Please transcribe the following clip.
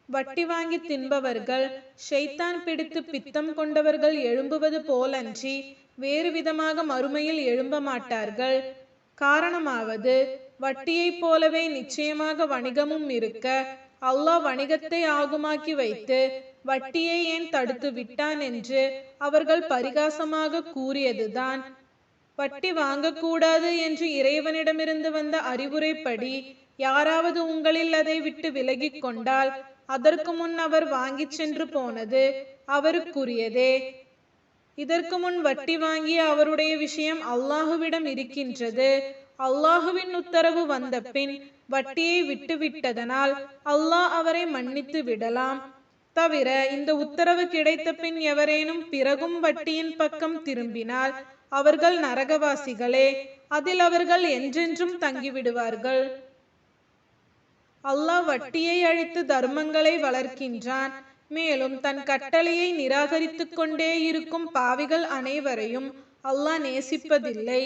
வட்டி வாங்கி தின்பவர்கள் ஷைத்தான் பிடித்து பித்தம் கொண்டவர்கள் எழும்புவது போலன்றி வேறு விதமாக மறுமையில் எழும்ப மாட்டார்கள். காரணமாவது, வட்டியைப் போலவே நிச்சயமாக வணிகமும் இருக்க அல்லாஹ் வணிகத்தை ஆகுமாக்கி வைத்து வட்டியை ஏன் தடுத்து விட்டான் என்று அவர்கள் பரிகாசமாக கூறியதுதான். வட்டி வாங்கக்கூடாது என்று இறைவனிடமிருந்து வந்த அறிவுரைப்படி யாராவது உங்களில் அதை விட்டு விலகிக் கொண்டால் அதற்கு முன் அவர் வாங்கிச் சென்று போனது அவருக்குரியதே. இதற்கு முன் வட்டி வாங்கிய அவருடைய விஷயம் அல்லாஹுவிடம் இருக்கின்றது. அல்லாஹுவின் உத்தரவு வந்த பின் வட்டியை விட்டுவிட்டதனால் அல்லாஹ் அவரை மன்னித்து விடலாம். தவிர இந்த உத்தரவு கிடைத்த பின் எவரேனும் பிறகும் வட்டியின் பக்கம் திரும்பினால் அவர்கள் நரகவாசிகளே, அதில் அவர்கள் என்றென்றும் தங்கிவிடுவார்கள். அல்லாஹ் வட்டியை அழித்து தர்மங்களை வளர்க்கின்றான். மேலும் தன் கட்டளையை நிராகரித்து கொண்டே இருக்கும் பாவிகள் அனைவரையும் அல்லாஹ் நேசிப்பதில்லை.